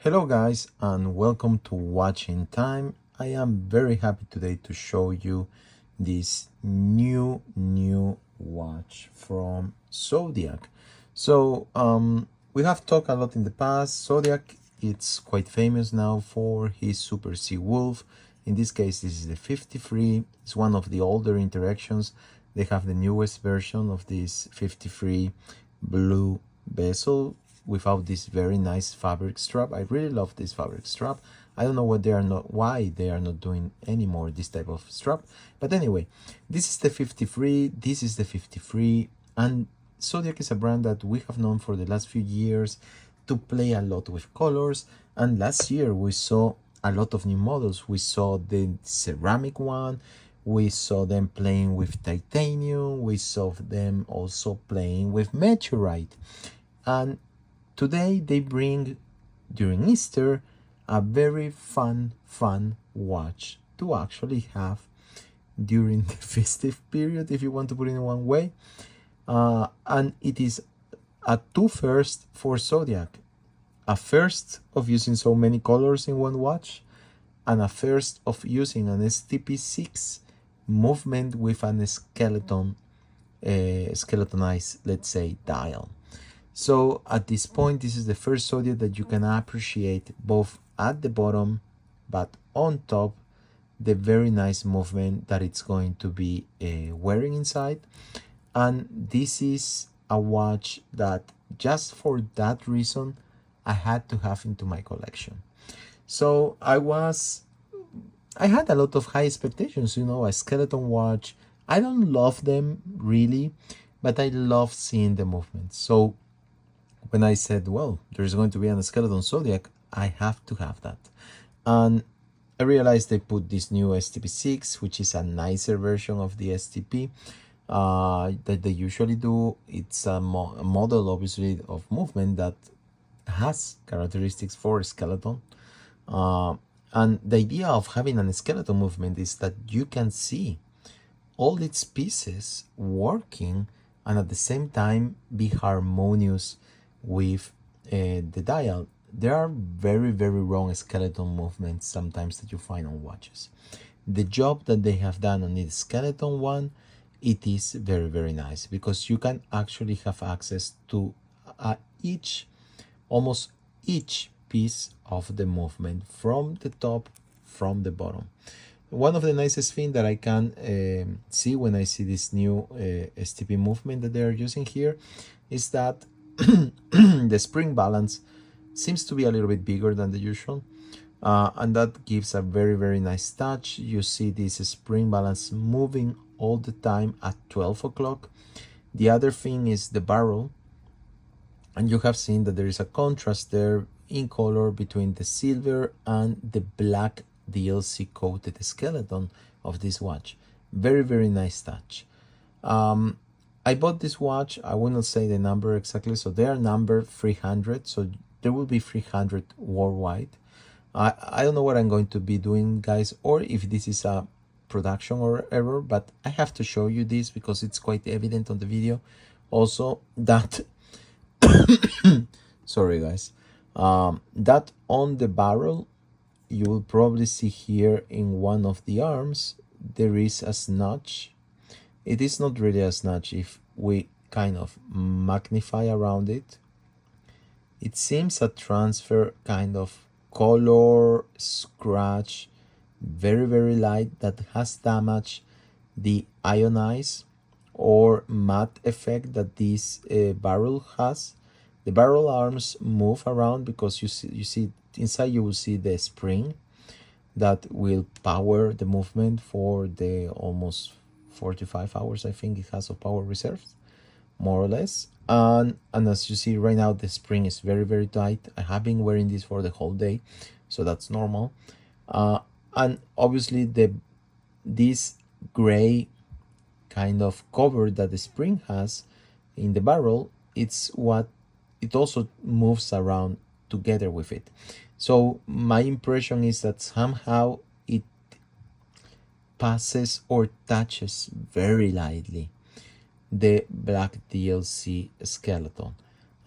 Hello guys and welcome to Watching Time. I am very happy today to show you this new watch from Zodiac. We have talked a lot in the past. Zodiac, it's quite famous now for his Super Sea Wolf. In this case, this is the 53. It's one of the older interactions. They have the newest version of this 53 blue bezel without this very nice fabric strap. I really love this fabric strap. I don't know why they are not doing anymore this type of strap. But anyway, this is the 53, this is the 53, and Zodiac is a brand that we have known for the last few years to play a lot with colors. And last year we saw a lot of new models. We saw the ceramic one, we saw them playing with titanium, we saw them also playing with meteorite. And today they bring, during Easter, a very fun watch to actually have during the festive period, if you want to put it in one way. And it is a first for Zodiac. A first of using so many colors in one watch, and a first of using an STP6 movement with an skeletonized, let's say, dial. So at this point, this is the first Zodiac that you can appreciate both at the bottom, but on top, the very nice movement that it's going to be wearing inside. And this is a watch that just for that reason, I had to have into my collection. So I had a lot of high expectations, a skeleton watch. I don't love them really, but I love seeing the movement. So when I said, well, there's going to be a skeleton Zodiac, I have to have that. And I realized they put this new STP6, which is a nicer version of the STP that they usually do. It's a model, obviously, of movement that has characteristics for a skeleton. And the idea of having a skeleton movement is that you can see all its pieces working and at the same time be harmonious with the dial. There are very wrong skeleton movements sometimes that you find on watches. The job that they have done on the skeleton one, it is very nice, because you can actually have access to almost each piece of the movement, from the top, from the bottom. One of the nicest things that I can see when I see this new STP movement that they are using here is that the spring balance seems to be a little bit bigger than the usual, and that gives a very nice touch. You see this spring balance moving all the time at 12 o'clock. The other thing is the barrel, and you have seen that there is a contrast there in color between the silver and the black DLC coated skeleton of this watch. Very nice touch. I bought this watch, I will not say the number exactly, so they are number 300, so there will be 300 worldwide. I don't know what I'm going to be doing, guys, or if this is a production or error, but I have to show you this because it's quite evident on the video also that sorry guys, that on the barrel you will probably see here in one of the arms there is a smudge. It is not really a smudge. If we kind of magnify around it, it seems a transfer kind of color scratch, very light, that has damaged the ionize or matte effect that this barrel has. The barrel arms move around because you see inside, you will see the spring that will power the movement for the almost 45 hours I think it has of power reserves, more or less. And as you see right now, the spring is very tight. I have been wearing this for the whole day, so that's normal. And obviously this gray kind of cover that the spring has in the barrel, it's what it also moves around together with it. So my impression is that somehow it passes or touches very lightly the black DLC skeleton.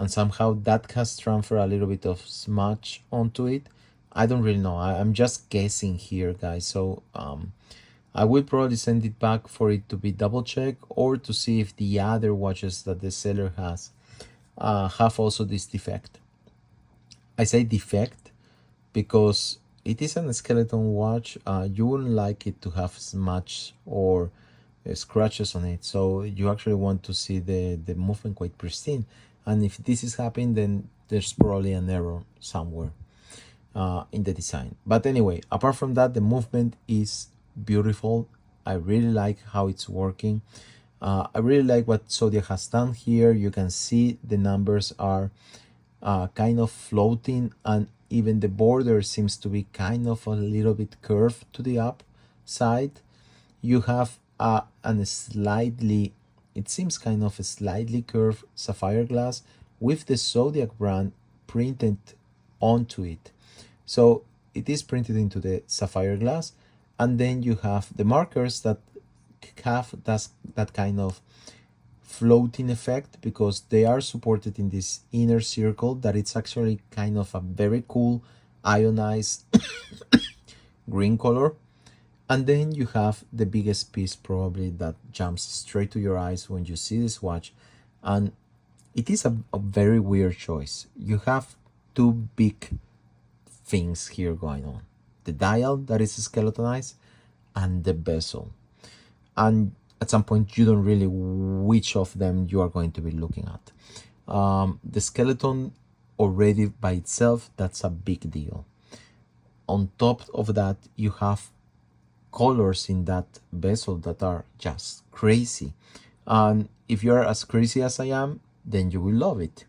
and somehow that has transferred a little bit of smudge onto it. I don't really know. I'm just guessing here, guys. So I will probably send it back for it to be double checked, or to see if the other watches that the seller has have also this defect. I say defect because it is a skeleton watch. You wouldn't like it to have smudge or scratches on it, so you actually want to see the movement quite pristine. And if this is happening, then there's probably an error somewhere in the design. But anyway, apart from that, the movement is beautiful. I really like how it's working. I really like what Zodiac has done here. You can see the numbers are kind of floating, and even the border seems to be kind of a little bit curved to the upside. You have an slightly, it seems kind of a slightly curved sapphire glass with the Zodiac brand printed onto it. So it is printed into the sapphire glass, and then you have the markers that have that kind of floating effect, because they are supported in this inner circle that it's actually kind of a very cool ionized green color. And then you have the biggest piece probably that jumps straight to your eyes when you see this watch, and it is a very weird choice. You have two big things here going on: the dial that is skeletonized and the bezel. And at some point you don't really which of them you are going to be looking at. The skeleton already by itself, that's a big deal. On top of that, you have colors in that bezel that are just crazy. And if you're as crazy as I am, then you will love it.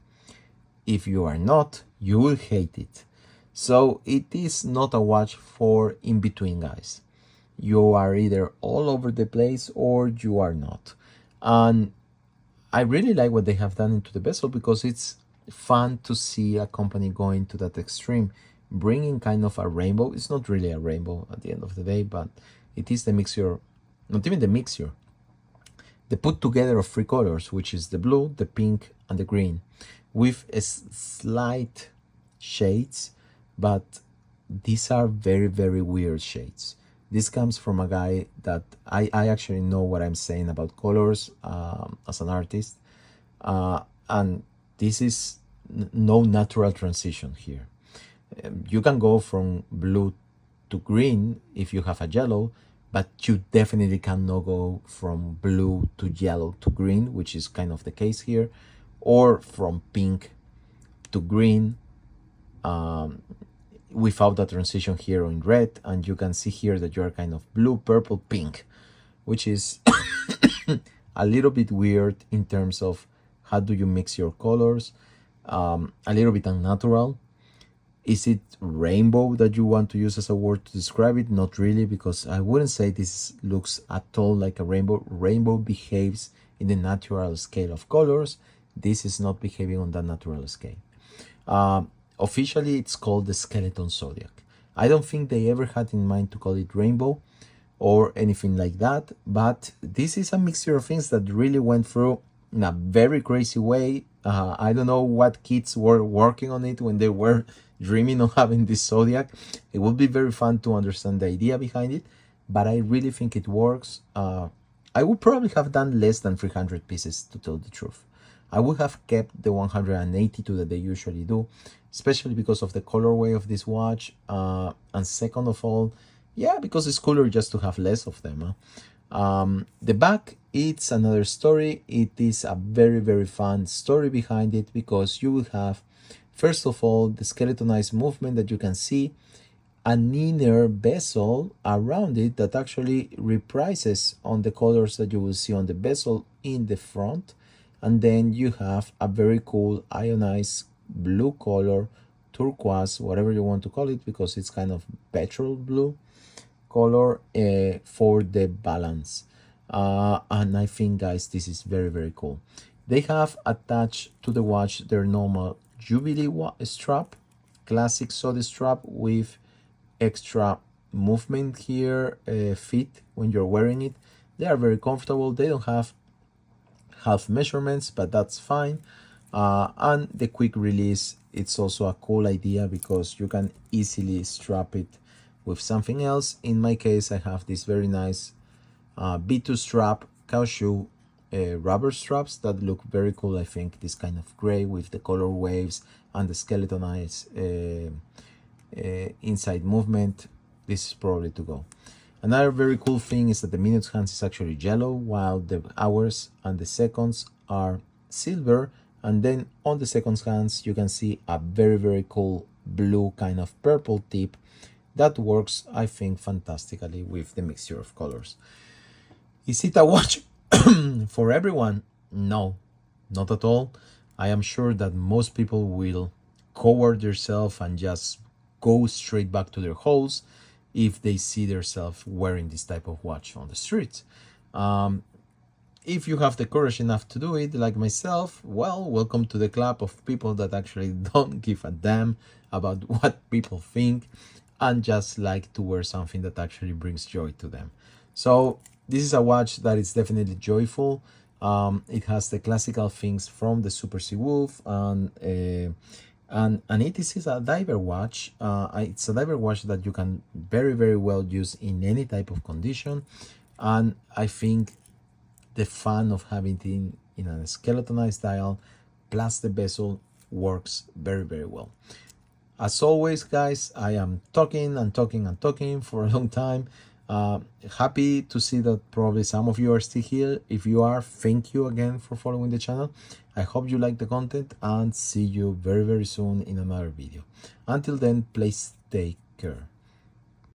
If you are not, you will hate it. So it is not a watch for in-between guys. You are either all over the place or you are not. And I really like what they have done into the bezel, because it's fun to see a company going to that extreme, bringing kind of a rainbow. It's not really a rainbow at the end of the day, but it is the mixture, not even the mixture, the put together of three colors, which is the blue, the pink, and the green, with a slight shades, but these are very, very weird shades. This comes from a guy that I actually know what I'm saying about colors as an artist. And this is no natural transition here. You can go from blue to green if you have a yellow, but you definitely cannot go from blue to yellow to green, which is kind of the case here, or from pink to green, without that transition here in red. And you can see here that you're kind of blue, purple, pink, which is a little bit weird in terms of how do you mix your colors. A little bit unnatural. Is it rainbow that you want to use as a word to describe it? Not really, because I wouldn't say this looks at all like a rainbow. Rainbow behaves in the natural scale of colors. This is not behaving on that natural scale. Officially, it's called the Skeleton Zodiac. I don't think they ever had in mind to call it rainbow or anything like that, but this is a mixture of things that really went through in a very crazy way. I don't know what kids were working on it when they were dreaming of having this Zodiac. It would be very fun to understand the idea behind it, but I really think it works. I would probably have done less than 300 pieces, to tell the truth. I would have kept the 182 that they usually do, especially because of the colorway of this watch. And second of all, yeah, because it's cooler just to have less of them. The back, it's another story. It is a very, very fun story behind it, because you will have, first of all, the skeletonized movement that you can see, an inner bezel around it that actually reprises on the colors that you will see on the bezel in the front. And then you have a very cool ionized blue color, turquoise, whatever you want to call it, because it's kind of petrol blue color for the balance. And I think, guys, this is very, very cool. They have attached to the watch their normal Jubilee strap, classic Zodiac strap with extra movement here, fit when you're wearing it. They are very comfortable. They don't have half measurements, but that's fine. And the quick release, it's also a cool idea because you can easily strap it with something else. In my case, I have this very nice B2 strap caoutchouc rubber straps that look very cool. I think this kind of gray with the color waves and the skeletonized inside movement, this is probably to go. Another very cool thing is that the minutes hands is actually yellow, while the hours and the seconds are silver. And then on the seconds hands you can see a very cool blue kind of purple tip that works, I think, fantastically with the mixture of colors. Is it a watch for everyone? No, not at all. I am sure that most people will cover themselves and just go straight back to their house if they see themselves wearing this type of watch on the streets. If you have the courage enough to do it, like myself, well, welcome to the club of people that actually don't give a damn about what people think and just like to wear something that actually brings joy to them. So this is a watch that is definitely joyful. It has the classical things from the Super Sea Wolf, and it is a diver watch. It's a diver watch that you can very well use in any type of condition, and I think the fun of having it in a skeletonized dial plus the bezel works very well. As always, guys, I am talking for a long time. Happy to see that probably some of you are still here. If you are, thank you again for following the channel. I hope you like the content and see you very soon in another video. Until then, please take care.